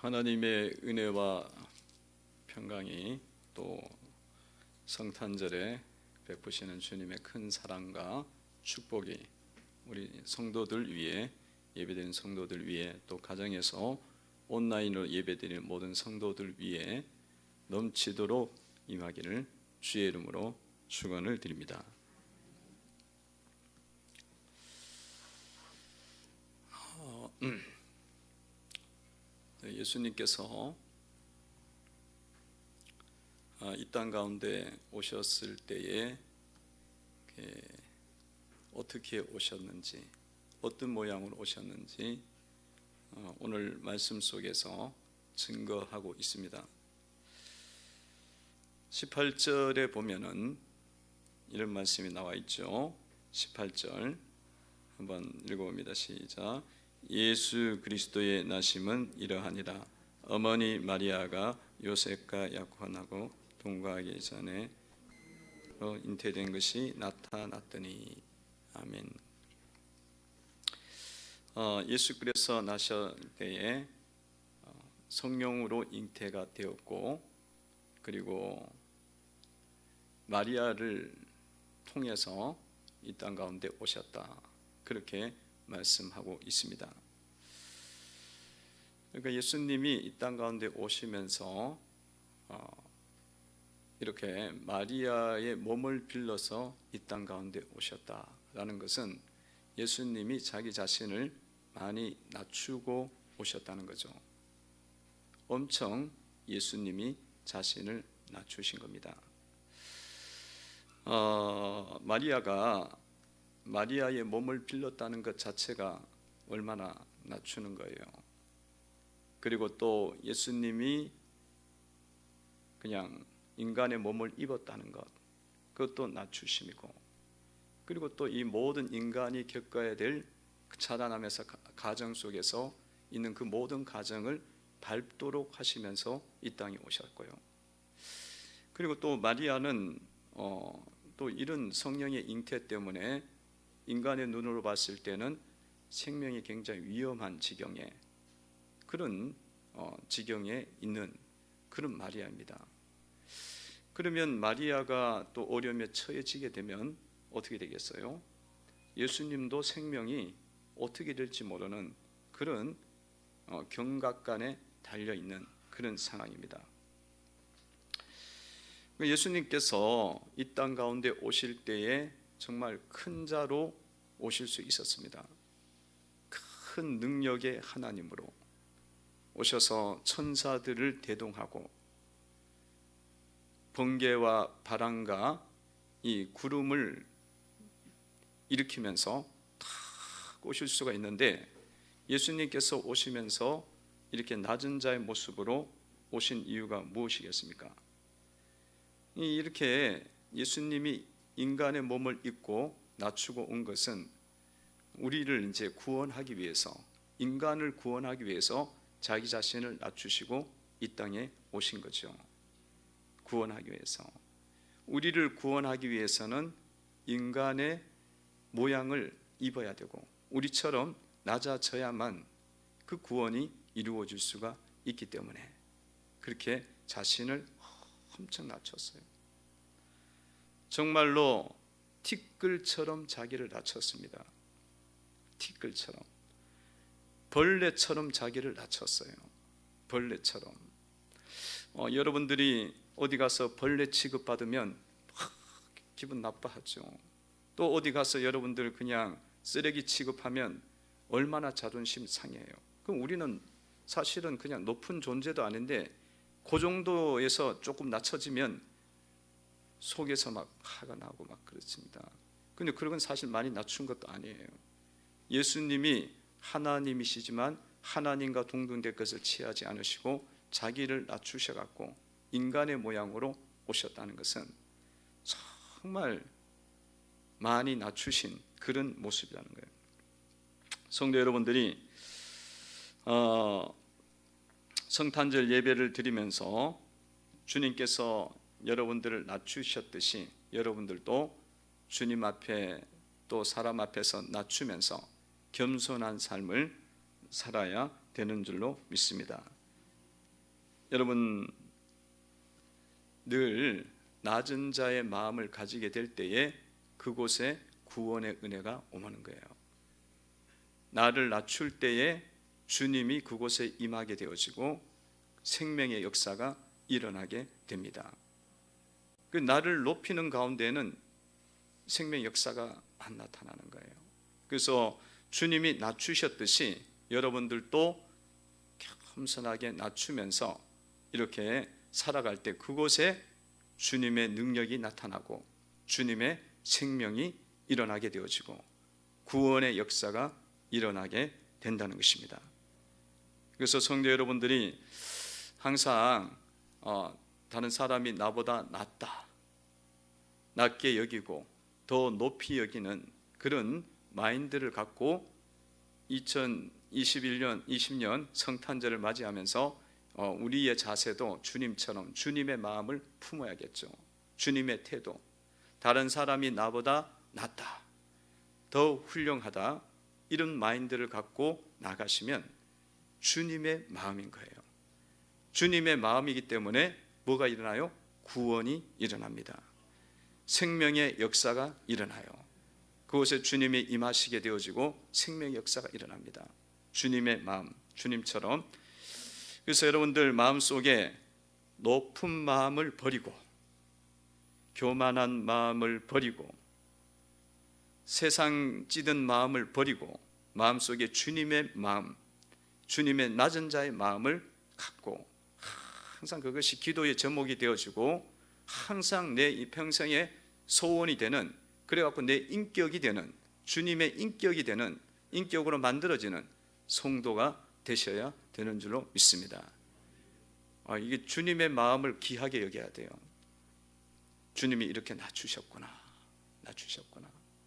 하나님의 은혜와 평강이 또 성탄절에 베푸시는 주님의 큰 사랑과 축복이 우리 성도들 위해, 예배드리는 성도들 위해, 또 가정에서 온라인으로 예배드리는 모든 성도들 위해 넘치도록 임하기를 주의 이름으로 축원을 드립니다. 예수님께서 이 땅 가운데 오셨을 때에 어떻게 오셨는지, 어떤 모양으로 오셨는지 오늘 말씀 속에서 증거하고 있습니다. 18절에 보면은 이런 말씀이 나와 있죠. 18절 한번 읽어봅니다. 시작. 예수 그리스도의 나심은 이러하니라. 어머니 마리아가 요셉과 약혼하고 동거하기 전에 잉태된 것이 나타났더니. 아멘. 예수께서 나실 때에 성령으로 잉태가 되었고, 그리고 마리아를 통해서 이 땅 가운데 오셨다, 그렇게 말씀하고 있습니다. 그러니까 예수님이 이 땅 가운데 오시면서 이렇게 마리아의 몸을 빌려서 이 땅 가운데 오셨다라는 것은 예수님이 자기 자신을 많이 낮추고 오셨다는 거죠. 엄청 예수님이 자신을 낮추신 겁니다. 마리아의 몸을 빌렸다는 것 자체가 얼마나 낮추는 거예요. 그리고 또 예수님이 그냥 인간의 몸을 입었다는 것, 그것도 낮추심이고, 그리고 또 이 모든 인간이 겪어야 될 자라나면서 가정 속에서 있는 그 모든 가정을 밟도록 하시면서 이 땅에 오셨고요. 그리고 또 마리아는 또 이런 성령의 잉태 때문에 인간의 눈으로 봤을 때는 생명이 굉장히 위험한 지경에, 그런 지경에 있는 그런 마리아입니다. 그러면 마리아가 또 어려움에 처해지게 되면 어떻게 되겠어요? 예수님도 생명이 어떻게 될지 모르는 그런 경각간에 달려있는 그런 상황입니다. 예수님께서 이 땅 가운데 오실 때에 정말 큰 자로 오실 수 있었습니다. 큰 능력의 하나님으로 오셔서 천사들을 대동하고 번개와 바람과 이 구름을 일으키면서 탁 오실 수가 있는데, 예수님께서 오시면서 이렇게 낮은 자의 모습으로 오신 이유가 무엇이겠습니까? 이렇게 예수님이 인간의 몸을 입고 낮추고 온 것은 우리를 이제 구원하기 위해서, 인간을 구원하기 위해서 자기 자신을 낮추시고 이 땅에 오신 거죠. 구원하기 위해서. 우리를 구원하기 위해서는 인간의 모양을 입어야 되고 우리처럼 낮아져야만 그 구원이 이루어질 수가 있기 때문에 그렇게 자신을 엄청 낮췄어요. 정말로 티끌처럼 자기를 낮췄습니다. 티끌처럼, 벌레처럼 자기를 낮췄어요. 벌레처럼. 여러분들이 어디 가서 벌레 취급받으면 기분 나빠하죠. 또 어디 가서 여러분들 그냥 쓰레기 취급하면 얼마나 자존심 상해요. 그럼 우리는 사실은 그냥 높은 존재도 아닌데 그 정도에서 조금 낮춰지면 속에서 막 화가 나고 막 그렇습니다. 근데 그런 건 사실 많이 낮춘 것도 아니에요. 예수님이 하나님이시지만 하나님과 동등될 것을 취하지 않으시고 자기를 낮추셔갖고 인간의 모양으로 오셨다는 것은 정말 많이 낮추신 그런 모습이라는 거예요. 성도 여러분들이 성탄절 예배를 드리면서 주님께서 여러분들을 낮추셨듯이 여러분들도 주님 앞에 또 사람 앞에서 낮추면서 겸손한 삶을 살아야 되는 줄로 믿습니다. 여러분 늘 낮은 자의 마음을 가지게 될 때에 그곳에 구원의 은혜가 오는 거예요. 나를 낮출 때에 주님이 그곳에 임하게 되어지고 생명의 역사가 일어나게 됩니다. 그 나를 높이는 가운데는 생명의 역사가 안 나타나는 거예요. 그래서 주님이 낮추셨듯이 여러분들도 겸손하게 낮추면서 이렇게 살아갈 때 그곳에 주님의 능력이 나타나고 주님의 생명이 일어나게 되어지고 구원의 역사가 일어나게 된다는 것입니다. 그래서 성도 여러분들이 항상 다른 사람이 나보다 낫다, 낮게 여기고 더 높이 여기는 그런 마인드를 갖고 2021년, 20년 성탄절을 맞이하면서 우리의 자세도 주님처럼 주님의 마음을 품어야겠죠. 주님의 태도, 다른 사람이 나보다 낫다, 더 훌륭하다, 이런 마인드를 갖고 나가시면 주님의 마음인 거예요. 주님의 마음이기 때문에 뭐가 일어나요? 구원이 일어납니다. 생명의 역사가 일어나요. 그곳에 주님이 임하시게 되어지고 생명의 역사가 일어납니다. 주님의 마음, 주님처럼. 그래서 여러분들 마음속에 높은 마음을 버리고 교만한 마음을 버리고 세상 찌든 마음을 버리고 마음속에 주님의 마음, 주님의 낮은 자의 마음을 갖고 항상 그것이 기도의 제목이 되어지고 항상 내 이 평생의 소원이 되는, 그래갖고 내 인격이 되는, 주님의 인격이 되는, 인격으로 만들어지는 성도가 되셔야 되는 줄로 믿습니다. 이게 주님의 마음을 귀하게 여겨야 돼요. 주님이 이렇게 낮추셨구나.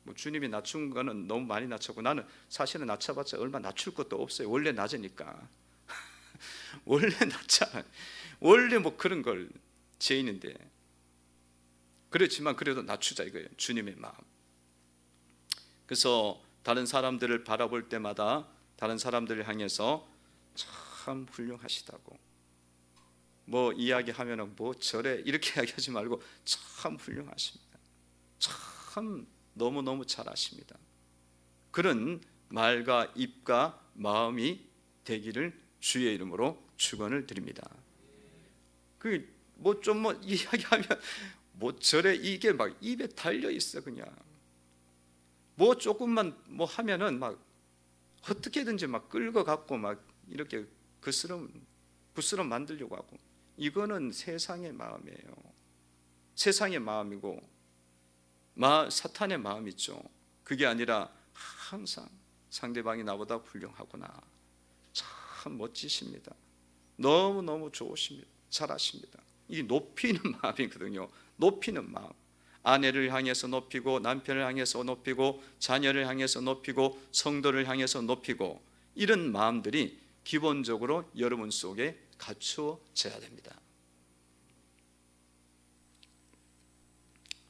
뭐 주님이 낮춘 거는 너무 많이 낮췄고 나는 사실은 낮춰봤자 얼마 낮출 것도 없어요. 원래 낮으니까. 원래 뭐 그런 걸 죄인인데, 그렇지만 그래도 낮추자 이거예요. 주님의 마음. 그래서 다른 사람들을 바라볼 때마다 다른 사람들을 향해서 참 훌륭하시다고, 뭐 이야기하면 뭐 저래 이렇게 이야기하지 말고 참 훌륭하십니다, 참 너무너무 잘하십니다, 그런 말과 입과 마음이 되기를 주의 이름으로 축원을 드립니다. 그 뭐 좀 뭐 이야기하면 뭐 저래 이게 막 입에 달려 있어. 그냥 뭐 조금만 뭐 하면은 막 어떻게든지 막 끌고 갖고 막 이렇게 부스럼 만들려고 하고, 이거는 세상의 마음이에요. 세상의 마음이고 사탄의 마음이죠. 그게 아니라 항상 상대방이 나보다 훌륭하구나, 참 멋지십니다, 너무너무 좋으십니다, 잘하십니다. 이 높이는 마음이거든요. 높이는 마음. 아내를 향해서 높이고 남편을 향해서 높이고 자녀를 향해서 높이고 성도를 향해서 높이고, 이런 마음들이 기본적으로 여러분 속에 갖추어져야 됩니다.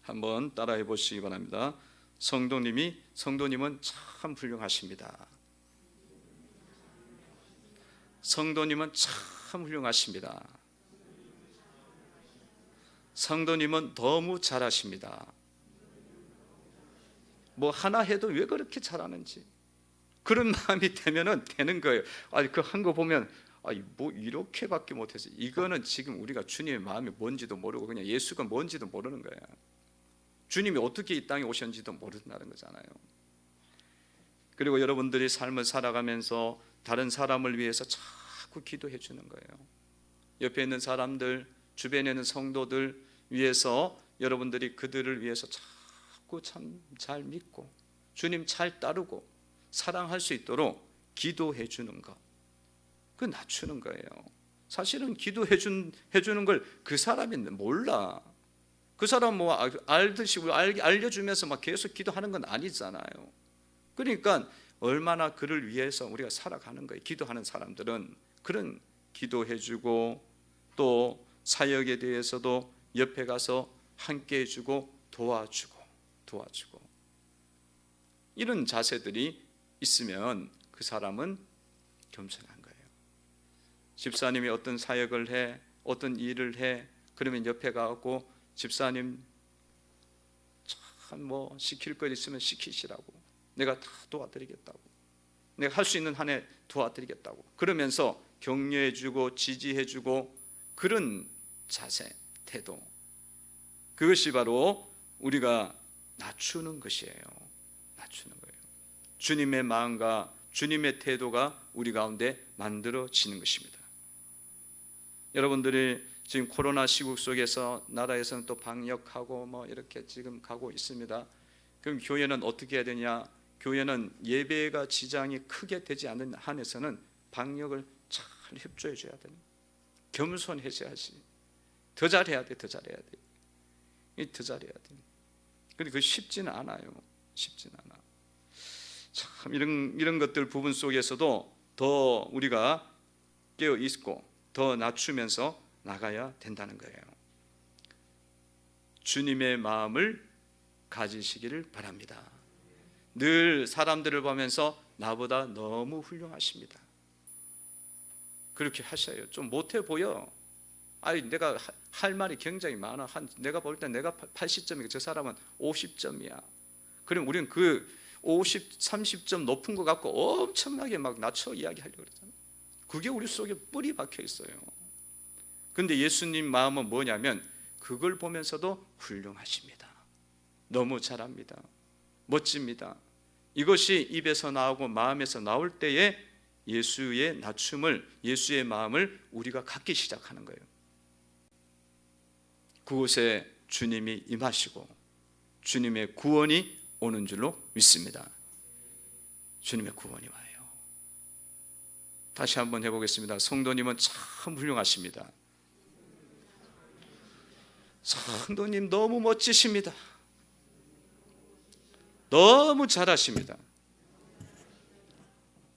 한번 따라해 보시기 바랍니다. 성도님은 참 훌륭하십니다. 성도님은 참 훌륭하십니다. 성도님은 너무 잘하십니다. 뭐 하나 해도 왜 그렇게 잘하는지, 그런 마음이 되면은 되는 거예요. 그 한 거 보면 뭐 이렇게밖에 못해서, 이거는 지금 우리가 주님의 마음이 뭔지도 모르고 그냥 예수가 뭔지도 모르는 거야. 주님이 어떻게 이 땅에 오셨는지도 모른다는 거잖아요. 그리고 여러분들이 삶을 살아가면서 다른 사람을 위해서 자꾸 기도해 주는 거예요. 옆에 있는 사람들, 주변에 있는 성도들 위해서 여러분들이 그들을 위해서 자꾸 참 잘 믿고 주님 잘 따르고 사랑할 수 있도록 기도해 주는 것, 그 낮추는 거예요. 사실은 기도해 주는 걸 그 사람이 몰라. 그 사람 뭐 알듯이 알려주면서 막 계속 기도하는 건 아니잖아요. 그러니까 얼마나 그를 위해서 우리가 살아가는 거예요. 기도하는 사람들은 그런 기도해 주고, 또 사역에 대해서도 옆에 가서 함께 해주고 도와주고 이런 자세들이 있으면 그 사람은 겸손한 거예요. 집사님이 어떤 사역을 해, 어떤 일을 해, 그러면 옆에 가고 집사님 참 뭐 시킬 것 있으면 시키시라고, 내가 다 도와드리겠다고, 내가 할 수 있는 한에 도와드리겠다고 그러면서 격려해주고 지지해주고, 그런 자세, 태도, 그것이 바로 우리가 낮추는 것이에요. 낮추는 거예요. 주님의 마음과 주님의 태도가 우리 가운데 만들어지는 것입니다. 여러분들이 지금 코로나 시국 속에서 나라에서는 또 방역하고 뭐 이렇게 지금 가고 있습니다. 그럼 교회는 어떻게 해야 되냐? 교회는 예배가 지장이 크게 되지 않는 한에서는 방역을 잘 협조해 줘야 되는, 겸손해져야지. 더 잘해야 돼, 더 잘해야 돼, 더 잘해야 돼. 근데 그 쉽지는 않아요. 쉽지는 않아. 참 이런 것들 부분 속에서도 더 우리가 깨어 있고 더 낮추면서 나가야 된다는 거예요. 주님의 마음을 가지시기를 바랍니다. 늘 사람들을 보면서 나보다 너무 훌륭하십니다, 그렇게 하셔요. 좀 못해 보여. 아니 내가 할 말이 굉장히 많아. 내가 볼 때 내가 80점이고 저 사람은 50점이야. 그럼 우리는 그 50, 30점 높은 거 갖고 엄청나게 막 낮춰 이야기하려고 그러잖아요. 그게 우리 속에 뿌리 박혀 있어요. 근데 예수님 마음은 뭐냐면 그걸 보면서도 훌륭하십니다, 너무 잘합니다, 멋집니다. 이것이 입에서 나오고 마음에서 나올 때에 예수의 낮춤을, 예수의 마음을 우리가 갖기 시작하는 거예요. 그곳에 주님이 임하시고 주님의 구원이 오는 줄로 믿습니다. 주님의 구원이 와요. 다시 한번 해보겠습니다. 성도님은 참 훌륭하십니다. 성도님 너무 멋지십니다. 너무 잘하십니다.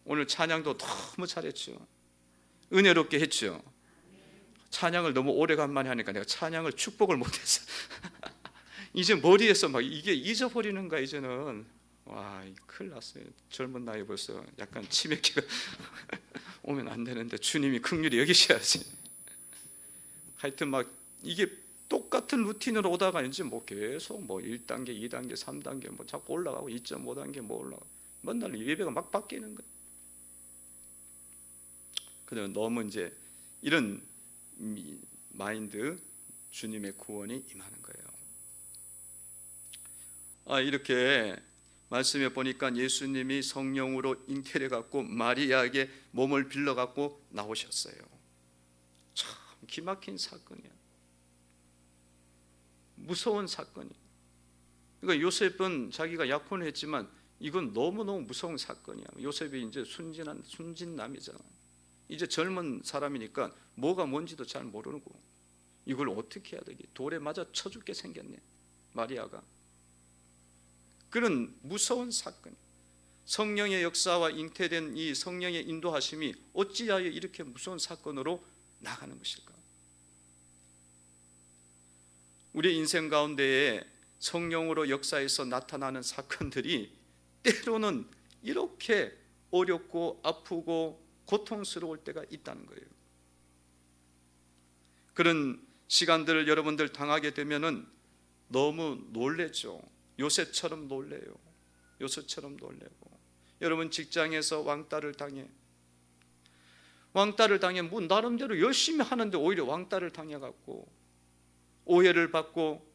오늘 찬양도 너무 잘했죠. 은혜롭게 했죠. 찬양을 너무 오래간만에 하니까 내가 찬양을 축복을 못해서 이제 머리에서 막 이게 잊어버리는 거야. 이제는 와, 큰일 났어요. 젊은 나이에 벌써 약간 치매기가 오면 안 되는데 주님이 긍휼히 여기셔야지. 하여튼 막 이게 똑같은 루틴으로 오다가 이제 뭐 계속 뭐 1단계, 2단계, 3단계 뭐 자꾸 올라가고 2.5단계 뭐 올라가고 맨날 예배가 막 바뀌는 거예요. 그러면 너무 이제 이런 마인드, 주님의 구원이 임하는 거예요. 이렇게 말씀해 보니까 예수님이 성령으로 잉태해 갖고 마리아에게 몸을 빌려 갖고 나오셨어요. 참 기막힌 사건이야. 무서운 사건이. 그러니까 요셉은 자기가 약혼했지만 이건 너무너무 무서운 사건이야. 요셉이 이제 순진남이잖아. 이제 젊은 사람이니까 뭐가 뭔지도 잘 모르고 이걸 어떻게 해야 되지? 돌에 맞아 쳐 죽게 생겼네, 마리아가. 그런 무서운 사건, 성령의 역사와 잉태된 이 성령의 인도하심이 어찌하여 이렇게 무서운 사건으로 나가는 것일까? 우리 인생 가운데에 성령으로 역사에서 나타나는 사건들이 때로는 이렇게 어렵고 아프고 고통스러울 때가 있다는 거예요. 그런 시간들을 여러분들 당하게 되면은 너무 놀래죠. 요셉처럼 놀래요. 요셉처럼 놀래고, 여러분 직장에서 왕따를 당해 뭐 나름대로 열심히 하는데 오히려 왕따를 당해갖고 오해를 받고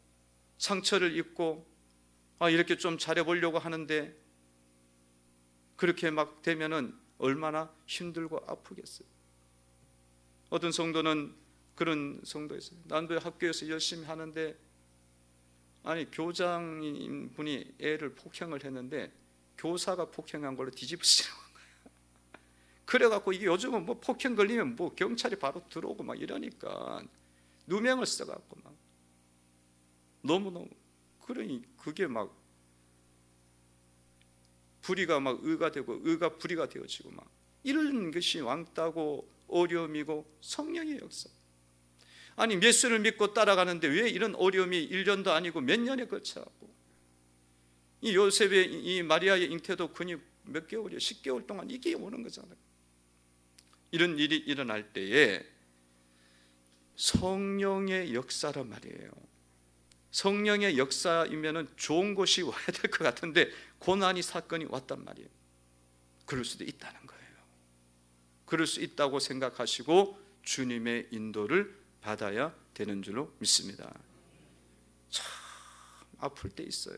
상처를 입고 이렇게 좀 잘해보려고 하는데 그렇게 막 되면은 얼마나 힘들고 아프겠어요. 어떤 성도는 그런 성도 있어요. 난도 학교에서 열심히 하는데 교장인 분이 애를 폭행을 했는데 교사가 폭행한 걸로 뒤집으시라고 한 거예요. 그래갖고 이게 요즘은 뭐 폭행 걸리면 뭐 경찰이 바로 들어오고 막 이러니까 누명을 써갖고 막 너무너무, 그러니 그게 막 불의가 막 의가 되고 의가 불의가 되어지고 막 이런 것이 왕따고 어려움이고 성령의 역사. 예수를 믿고 따라가는데 왜 이런 어려움이 1년도 아니고 몇 년에 걸쳐갖고, 이 요셉의 이 마리아의 잉태도 그니 몇 개월이에요. 10개월 동안 이게 오는 거잖아요. 이런 일이 일어날 때에 성령의 역사란 말이에요. 성령의 역사이면은 좋은 것이 와야 될 것 같은데 고난이 사건이 왔단 말이에요. 그럴 수도 있다는 거예요. 그럴 수 있다고 생각하시고 주님의 인도를 받아야 되는 줄로 믿습니다. 참 아플 때 있어요.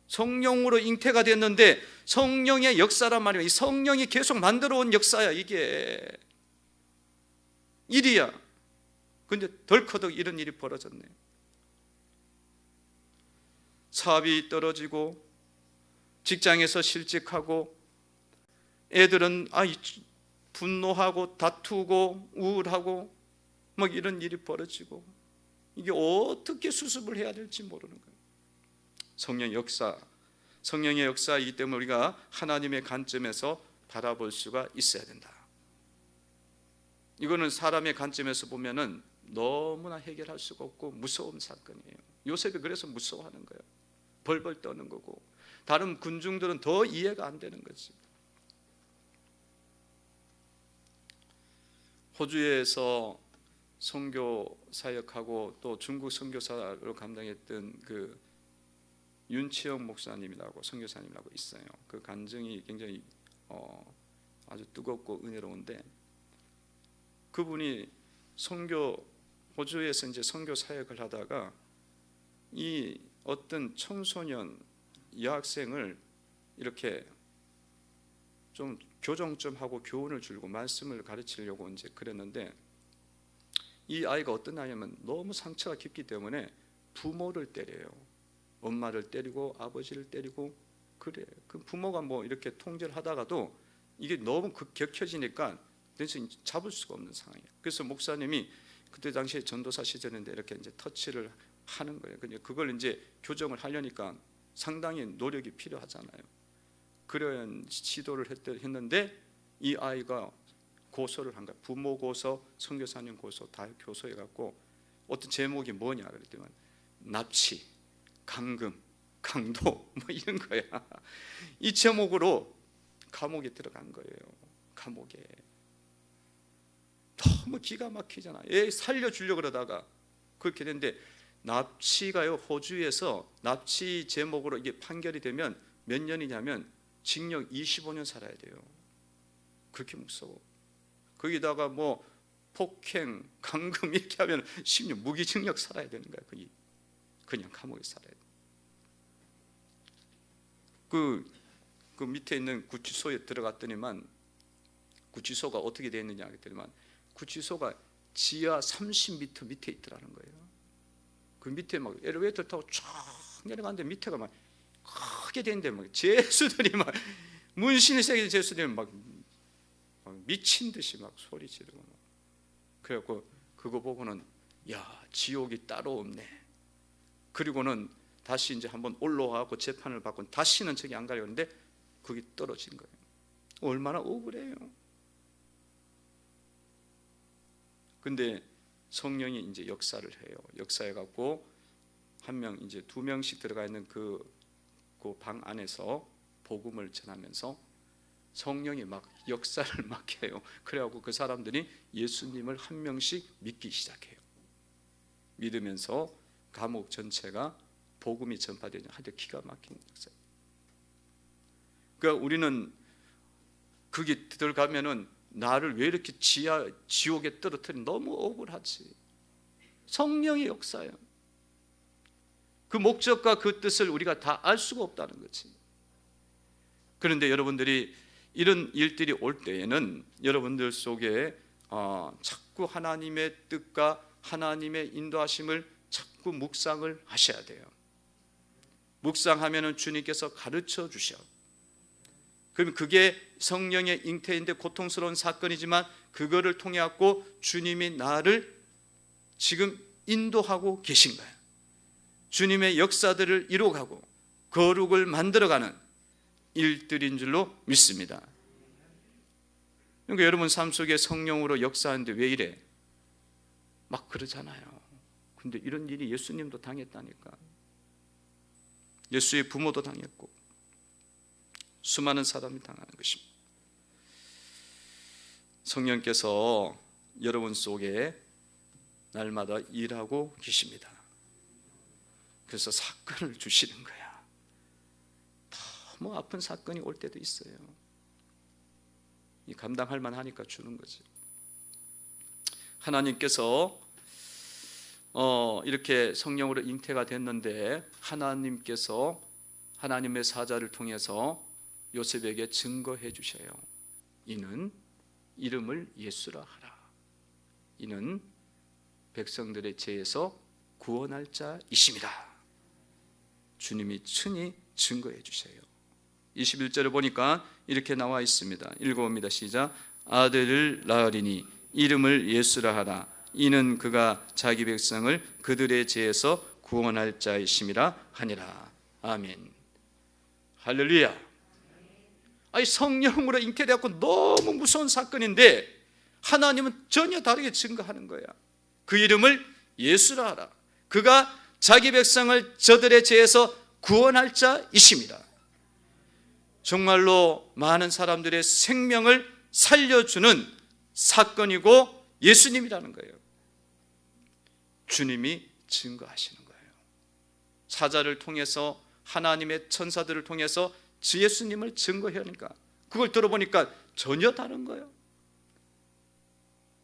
성령으로 잉태가 됐는데 성령의 역사란 말이에요. 이 성령이 계속 만들어 온 역사야. 이게 일이야. 근데 덜커덕 이런 일이 벌어졌네. 사업이 떨어지고 직장에서 실직하고 애들은 분노하고 다투고 우울하고 막 이런 일이 벌어지고 이게 어떻게 수습을 해야 될지 모르는 거예요. 성령의 역사이기 때문에 우리가 하나님의 관점에서 바라볼 수가 있어야 된다. 이거는 사람의 관점에서 보면은 너무나 해결할 수가 없고 무서운 사건이에요. 요셉이 그래서 무서워하는 거예요. 벌벌 떠는 거고 다른 군중들은 더 이해가 안 되는 거지. 호주에서 선교 사역하고 또 중국 선교사로 감당했던 그 윤치영 목사님이라고 선교사님이라고 있어요. 그 간증이 굉장히 아주 뜨겁고 은혜로운데 그분이 호주에서 이제 선교 사역을 하다가 이 어떤 청소년 여학생을 이렇게 좀 교정 좀 하고 교훈을 주고 말씀을 가르치려고 이제 그랬는데 이 아이가 어떤 아이냐면 너무 상처가 깊기 때문에 부모를 때려요. 엄마를 때리고 아버지를 때리고 그래. 그 부모가 뭐 이렇게 통제를 하다가도 이게 너무 격해지니까 잡을 수가 없는 상황이에요. 그래서 목사님이 그때 당시에 전도사 시절인데 이렇게 이제 터치를 하는 거예요. 근데 그걸 이제 교정을 하려니까 상당히 노력이 필요하잖아요. 그런 시도를 했는데 이 아이가 고소를 한 거야. 부모 고소, 선교사님 고소 다 교소해 갖고 어떤 제목이 뭐냐 그랬더니 납치, 감금, 강도 뭐 이런 거야. 이 제목으로 감옥에 들어간 거예요. 감옥에. 너무 기가 막히잖아. 애 살려주려고 그러다가 그렇게 됐는데 납치가요, 호주에서 납치 제목으로 이게 판결이 되면 몇 년이냐면 징역 25년 살아야 돼요. 그렇게 무서워. 거기다가 뭐 폭행, 감금 이렇게 하면 10년 무기징역 살아야 되는 거야. 그냥 감옥에 살아야 돼. 그 밑에 있는 구치소에 들어갔더니만 구치소가 어떻게 되어 있느냐 했더니만 구치소가 지하 30m 밑에 있더라는 거예요. 그 밑에 막 엘리베이터 타고 쫙 내려가는데 밑에가 막 크게 되는데 막 죄수들이 막 문신이 새겨진 죄수들이 막 미친 듯이 막 소리 지르고 막. 그래갖고 그거 보고는 야 지옥이 따로 없네. 그리고는 다시 이제 한번 올라와갖고 재판을 받고 다시는 저기 안 가려고 했는데 그게 떨어진 거예요. 얼마나 억울해요. 근데 성령이 이제 역사를 해요. 역사해 갖고 한 명 이제 2명씩 들어가 있는 그 방 안에서 복음을 전하면서 성령이 막 역사를 막 해요. 그래갖고 그 사람들이 예수님을 한 명씩 믿기 시작해요. 믿으면서 감옥 전체가 복음이 전파되는 하여튼 기가 막힌 역사예요. 그러니까 우리는 거기 들어가면은 나를 왜 이렇게 지옥에 떨어뜨리는 너무 억울하지. 성령의 역사예요. 그 목적과 그 뜻을 우리가 다 알 수가 없다는 거지. 그런데 여러분들이 이런 일들이 올 때에는 여러분들 속에 자꾸 하나님의 뜻과 하나님의 인도하심을 자꾸 묵상을 하셔야 돼요. 묵상하면은 주님께서 가르쳐 주셔. 그럼 그게 성령의 잉태인데 고통스러운 사건이지만 그거를 통해 갖고 주님이 나를 지금 인도하고 계신 거예요. 주님의 역사들을 이루어가고 거룩을 만들어가는 일들인 줄로 믿습니다. 그러니까 여러분 삶 속에 성령으로 역사하는데 왜 이래? 막 그러잖아요. 근데 이런 일이 예수님도 당했다니까. 예수의 부모도 당했고 수많은 사람이 당하는 것입니다. 성령께서 여러분 속에 날마다 일하고 계십니다. 그래서 사건을 주시는 거야. 너무 아픈 사건이 올 때도 있어요. 감당할 만하니까 주는 거지. 하나님께서 이렇게 성령으로 잉태가 됐는데 하나님께서 하나님의 사자를 통해서 요셉에게 증거해 주셔요. 이는 이름을 예수라 하라. 이는 백성들의 죄에서 구원할 자이심이라. 주님이 친히 증거해 주셔요. 21절을 보니까 이렇게 나와 있습니다. 읽어봅니다. 시작. 아들을 낳으리니 이름을 예수라 하라. 이는 그가 자기 백성을 그들의 죄에서 구원할 자이심이라 하니라. 아멘. 할렐루야. 아니, 성령으로 잉태되었고 너무 무서운 사건인데 하나님은 전혀 다르게 증거하는 거야. 그 이름을 예수라 하라. 그가 자기 백성을 저들의 죄에서 구원할 자이심이라. 정말로 많은 사람들의 생명을 살려주는 사건이고 예수님이라는 거예요. 주님이 증거하시는 거예요. 사자를 통해서, 하나님의 천사들을 통해서 주 예수님을 증거하니까 그걸 들어보니까 전혀 다른 거예요.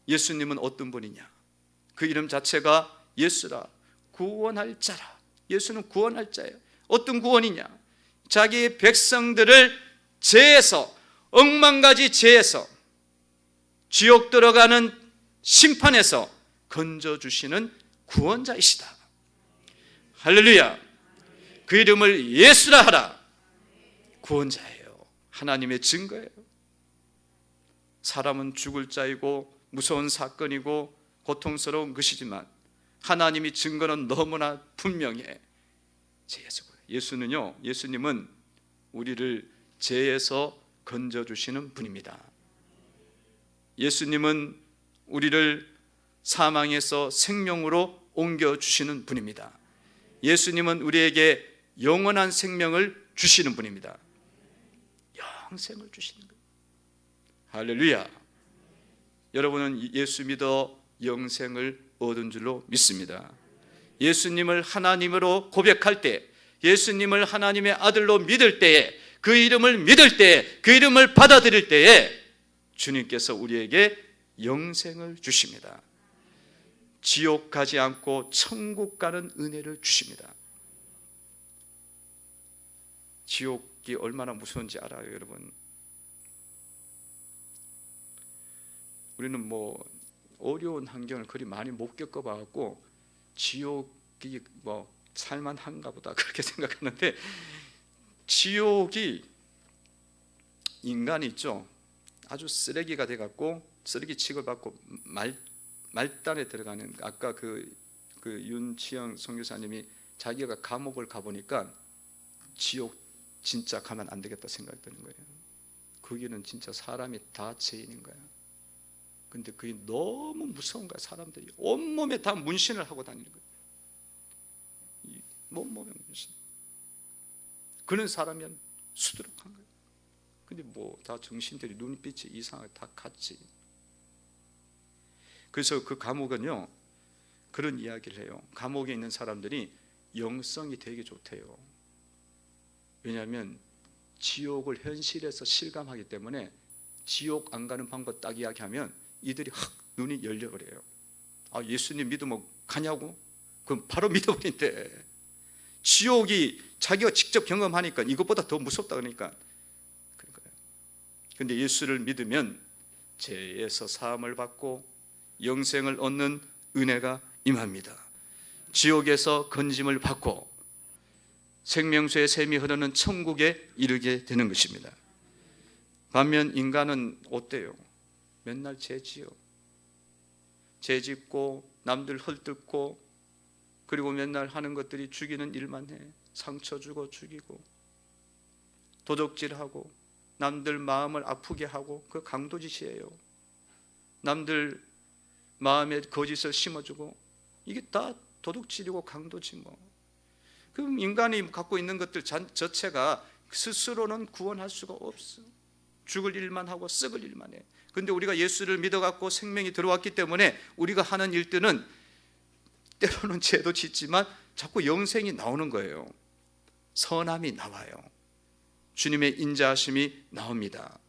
예수님은 어떤 분이냐? 그 이름 자체가 예수라, 구원할 자라. 예수는 구원할 자예요. 어떤 구원이냐? 자기 백성들을 죄에서, 억만가지 죄에서, 지옥 들어가는 심판에서 건져주시는 구원자이시다. 할렐루야. 그 이름을 예수라 하라. 구원자예요. 하나님의 증거예요. 사람은 죽을 자이고 무서운 사건이고 고통스러운 것이지만 하나님이 증거는 너무나 분명해. 죄에서. 예수는요, 예수님은 우리를 죄에서 건져주시는 분입니다. 예수님은 우리를 사망에서 생명으로 옮겨주시는 분입니다. 예수님은 우리에게 영원한 생명을 주시는 분입니다. 영생을 주시는 거예요. 할렐루야. 여러분은 예수 믿어 영생을 얻은 줄로 믿습니다. 예수님을 하나님으로 고백할 때, 예수님을 하나님의 아들로 믿을 때에, 그 이름을 믿을 때에, 그 이름을 받아들일 때에 주님께서 우리에게 영생을 주십니다. 지옥 가지 않고 천국 가는 은혜를 주십니다. 지옥이 얼마나 무서운지 알아요, 여러분? 우리는 뭐 어려운 환경을 그리 많이 못 겪어봐갖고 지옥이 뭐 살만한가 보다 그렇게 생각하는데, 지옥이 인간이 있죠, 아주 쓰레기가 돼갖고 쓰레기 취급받고 말단에 들어가는, 아까 그 윤치영 선교사님이 자기가 감옥을 가보니까 지옥 진짜 가면 안 되겠다 생각이 드는 거예요. 거기는 진짜 사람이 다 죄인인 거야. 근데 그게 너무 무서운 거야. 사람들이 온몸에 다 문신을 하고 다니는 거야. 온몸에 문신. 그런 사람이면 수두룩한 거야. 근데 뭐 다 정신들이 눈빛이 이상하게 다 같지. 그래서 그 감옥은요, 그런 이야기를 해요. 감옥에 있는 사람들이 영성이 되게 좋대요. 왜냐하면 지옥을 현실에서 실감하기 때문에 지옥 안 가는 방법 딱 이야기하면 이들이 확 눈이 열려버려요. 아, 예수님 믿으면 가냐고? 그럼 바로 믿어버린대. 지옥이 자기가 직접 경험하니까 이것보다 더 무섭다 그러니까. 그런데 예수를 믿으면 죄에서 사함을 받고 영생을 얻는 은혜가 임합니다. 지옥에서 건짐을 받고 생명수의 샘이 흐르는 천국에 이르게 되는 것입니다. 반면 인간은 어때요? 맨날 죄지요. 죄짓고 남들 헐뜯고, 그리고 맨날 하는 것들이 죽이는 일만 해. 상처 주고 죽이고 도적질하고 남들 마음을 아프게 하고, 그 강도짓이에요. 남들 마음에 거짓을 심어주고, 이게 다 도둑질이고 강도지 뭐. 그럼 인간이 갖고 있는 것들 자체가 스스로는 구원할 수가 없어. 죽을 일만 하고 썩을 일만 해. 근데 우리가 예수를 믿어갖고 생명이 들어왔기 때문에 우리가 하는 일들은 때로는 죄도 짓지만 자꾸 영생이 나오는 거예요. 선함이 나와요. 주님의 인자하심이 나옵니다.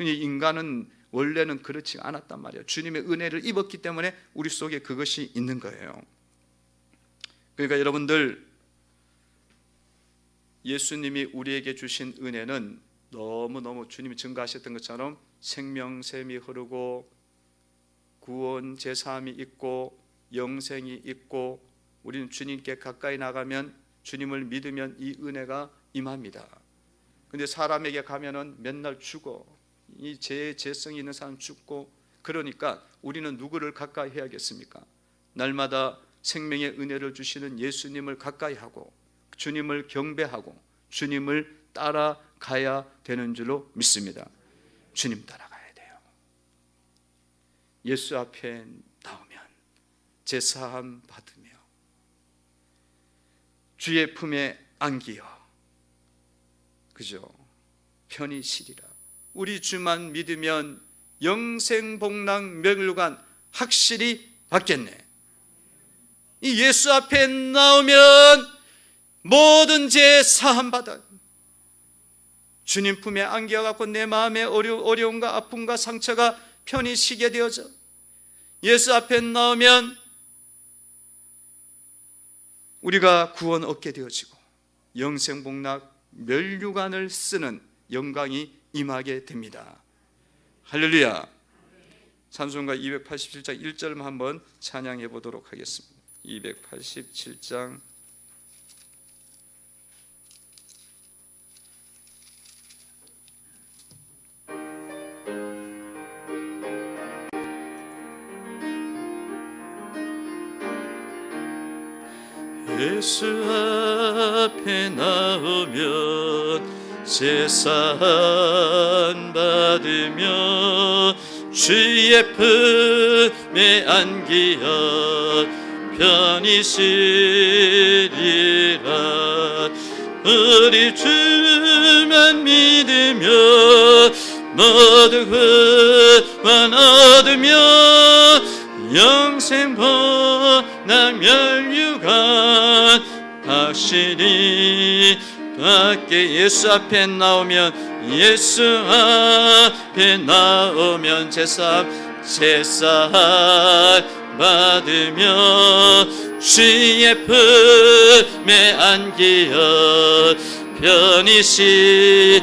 인간은 원래는 그렇지 않았단 말이에요. 주님의 은혜를 입었기 때문에 우리 속에 그것이 있는 거예요. 그러니까 여러분들, 예수님이 우리에게 주신 은혜는 너무너무 주님이 증거하셨던 것처럼 생명샘이 흐르고 구원 제사함이 있고 영생이 있고, 우리는 주님께 가까이 나가면, 주님을 믿으면 이 은혜가 임합니다. 근데 사람에게 가면은 맨날 죽어. 이 죄성이 있는 사람 죽고, 그러니까 우리는 누구를 가까이 해야겠습니까? 날마다 생명의 은혜를 주시는 예수님을 가까이 하고 주님을 경배하고 주님을 따라가야 되는 줄로 믿습니다. 주님 따라가야 돼요. 예수 앞에 나오면 제사함 받으며 주의 품에 안기어, 그죠? 편히 쉬리라. 우리 주만 믿으면 영생복락 멸류관 확실히 받겠네. 이 예수 앞에 나오면 모든 죄 사함 받아 주님 품에 안겨갖고 내 마음의 어려움과 아픔과 상처가 편히 쉬게 되어져. 예수 앞에 나오면 우리가 구원 얻게 되어지고 영생복락 멸류관을 쓰는 영광이 임하게 됩니다. 할렐루야. 찬송가 287장 1절만 한번 찬양해 보도록 하겠습니다. 287장 예수 앞에 나오면 제사함 받으며 주의 품에 안기어 편히 쉬리라. 우리 주만 믿으며 모두 구원 얻으며 영생복락 멸류관 확실히 받게. 예수 앞에 나오면, 예수 앞에 나오면 제사 받으며 주의 품에 안기어 편히 쉬리.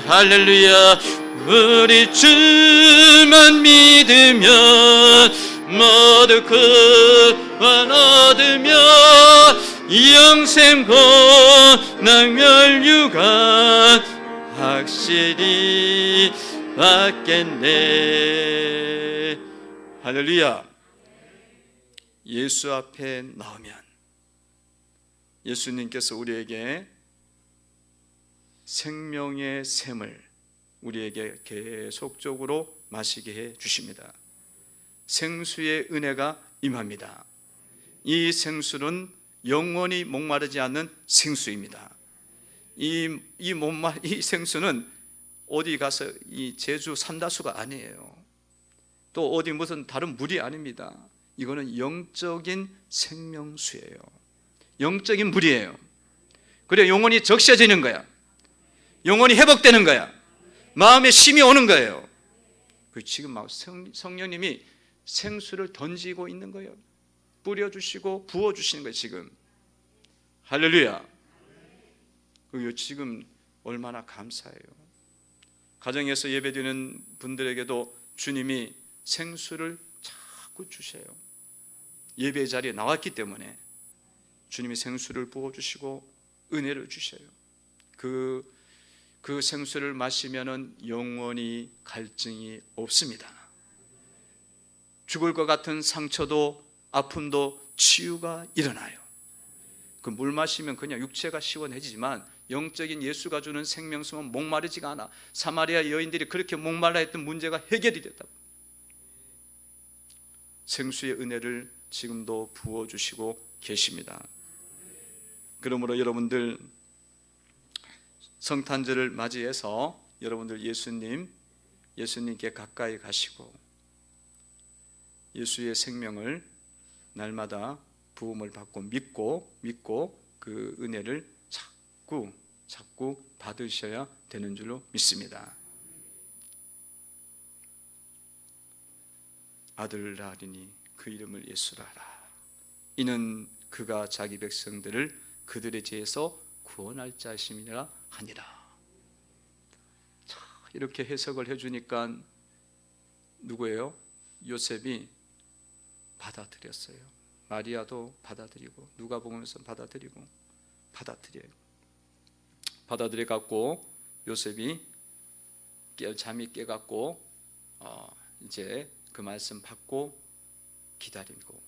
할렐루야. 우리 주만 믿으면 모두 구원 얻으며 영생복락 멸류관 확실히 받겠네. 할렐루야. 예수 앞에 나오면 예수님께서 우리에게 생명의 샘을 우리에게 계속적으로 마시게 해 주십니다. 생수의 은혜가 임합니다. 이 생수는 영원히 목마르지 않는 생수입니다. 이 생수는 어디 가서 이 제주 삼다수가 아니에요. 또 어디 무슨 다른 물이 아닙니다. 이거는 영적인 생명수예요. 영적인 물이에요. 그래 영원히 적셔지는 거야. 영원히 회복되는 거야. 마음에 힘이 오는 거예요. 지금 막 성령님이 생수를 던지고 있는 거예요. 뿌려주시고 부어주시는 거예요 지금. 할렐루야. 지금 얼마나 감사해요. 가정에서 예배드리는 분들에게도 주님이 생수를 자꾸 주셔요. 예배 자리에 나왔기 때문에 주님이 생수를 부어주시고 은혜를 주셔요. 그 생수를 마시면은 영원히 갈증이 없습니다. 죽을 것 같은 상처도 아픔도 치유가 일어나요. 그 물 마시면 그냥 육체가 시원해지지만 영적인 예수가 주는 생명수는 목마르지가 않아. 사마리아 여인들이 그렇게 목말라 했던 문제가 해결이 됐다. 생수의 은혜를 지금도 부어주시고 계십니다. 그러므로 여러분들 성탄절을 맞이해서 여러분들 예수님 예수님께 가까이 가시고 예수의 생명을 날마다 부음을 받고 믿고 그 은혜를 자꾸 받으셔야 되는 줄로 믿습니다. 아들 낳으리니 그 이름을 예수라 하라. 이는 그가 자기 백성들을 그들의 죄에서 구원할 자심이라 하니라. 자, 이렇게 해석을 해주니까 누구예요? 요셉이 받아들였어요. 마리아도 받아들이고 누가복음에서 받아들여 갖고 요셉이 잠이 깨갖고 이제 그 말씀 받고 기다리고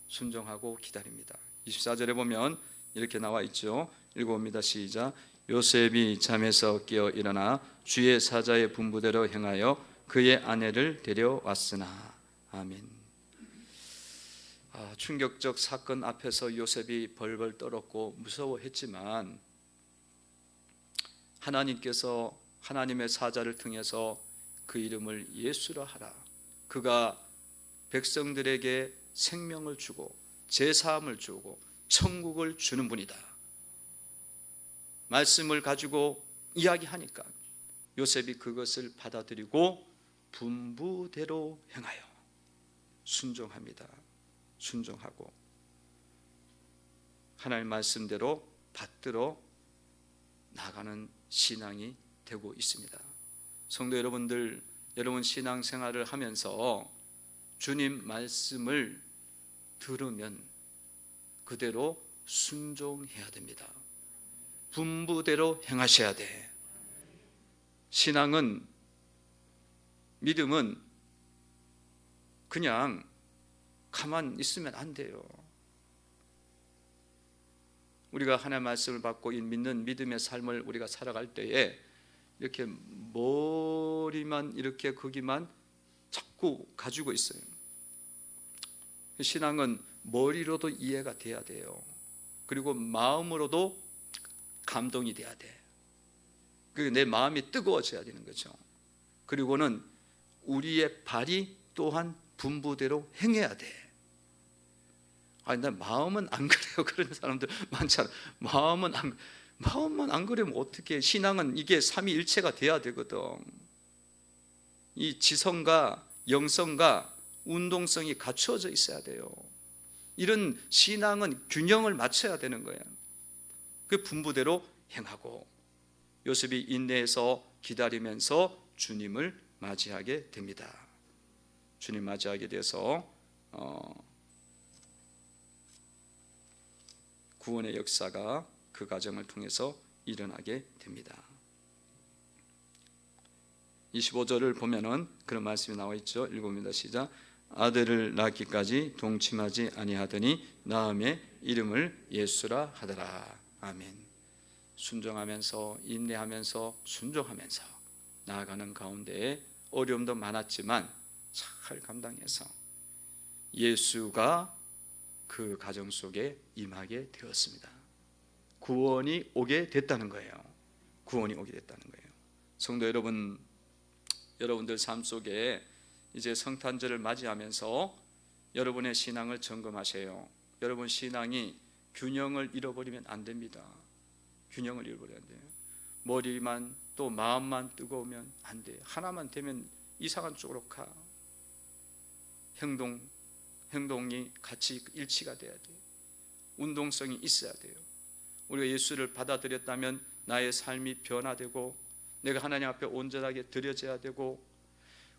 순종하고 기다립니다. 24절에 보면 이렇게 나와 있죠. 읽어봅니다. 시작. 요셉이 잠에서 깨어 일어나 주의 사자의 분부대로 행하여 그의 아내를 데려왔으나. 아멘. 충격적 사건 앞에서 요셉이 벌벌 떨었고 무서워했지만 하나님께서 하나님의 사자를 통해서 그 이름을 예수라 하라. 그가 백성들에게 생명을 주고 제사함을 주고 천국을 주는 분이다. 말씀을 가지고 이야기하니까 요셉이 그것을 받아들이고 분부대로 행하여 순종합니다. 순종하고 하나님 말씀대로 받들어 나가는 신앙이 되고 있습니다. 성도 여러분들, 여러분 신앙생활을 하면서 주님 말씀을 들으면 그대로 순종해야 됩니다. 분부대로 행하셔야 돼. 신앙은, 믿음은 그냥 가만 있으면 안 돼요. 우리가 하나님의 말씀을 받고 믿는 믿음의 삶을 우리가 살아갈 때에 이렇게 머리만 이렇게 거기만 자꾸 가지고 있어요. 신앙은 머리로도 이해가 돼야 돼요. 그리고 마음으로도 감동이 돼야 돼. 내 마음이 뜨거워져야 되는 거죠. 그리고는 우리의 발이 또한 분부대로 행해야 돼. 아니, 나 마음은 안 그래요. 그런 사람들 많잖아. 마음만 안 그러면 어떻게? 신앙은 이게 삼위일체가 돼야 되거든. 이 지성과 영성과 운동성이 갖추어져 있어야 돼요. 이런 신앙은 균형을 맞춰야 되는 거야. 그 분부대로 행하고 요셉이 인내해서 기다리면서 주님을 맞이하게 됩니다. 주님 맞이하게 돼서 구원의 역사가 그 과정을 통해서 일어나게 됩니다. 25절을 보면은 그런 말씀이 나와 있죠. 읽어봅니다. 시작. 아들을 낳기까지 동침하지 아니하더니 낳음에 이름을 예수라 하더라. 아멘. 순종하면서 인내하면서 순종하면서 나아가는 가운데에 어려움도 많았지만 잘 감당해서 예수가 그 가정 속에 임하게 되었습니다. 구원이 오게 됐다는 거예요. 구원이 오게 됐다는 거예요. 성도 여러분, 여러분들 삶 속에 이제 성탄절을 맞이하면서 여러분의 신앙을 점검하세요. 여러분 신앙이 균형을 잃어버리면 안 됩니다. 균형을 잃어버려야 돼요. 머리만 또 마음만 뜨거우면 안 돼요. 하나만 되면 이상한 쪽으로 가. 행동이 같이 일치가 돼야 돼요. 운동성이 있어야 돼요. 우리가 예수를 받아들였다면 나의 삶이 변화되고 내가 하나님 앞에 온전하게 드려져야 되고,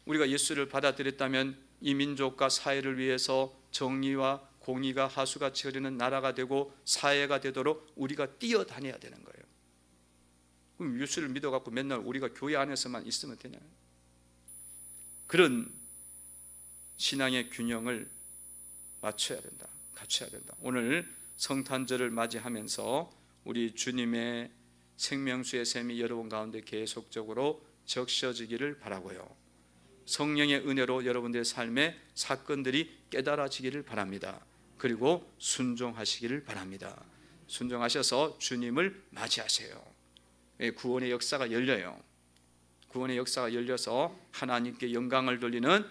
우리가 예수를 받아들였다면 이 민족과 사회를 위해서 정의와 공의가 하수같이 흐르는 나라가 되고 사회가 되도록 우리가 뛰어다녀야 되는 거예요. 그럼 예수를 믿어갖고 맨날 우리가 교회 안에서만 있으면 되나요? 그런 신앙의 균형을 맞춰야 된다. 갖춰야 된다. 오늘 성탄절을 맞이하면서 우리 주님의 생명수의 샘이 여러분 가운데 계속적으로 적셔지기를 바라고요. 성령의 은혜로 여러분들의 삶의 사건들이 깨달아지기를 바랍니다. 그리고 순종하시기를 바랍니다. 순종하셔서 주님을 맞이하세요. 구원의 역사가 열려요. 구원의 역사가 열려서 하나님께 영광을 돌리는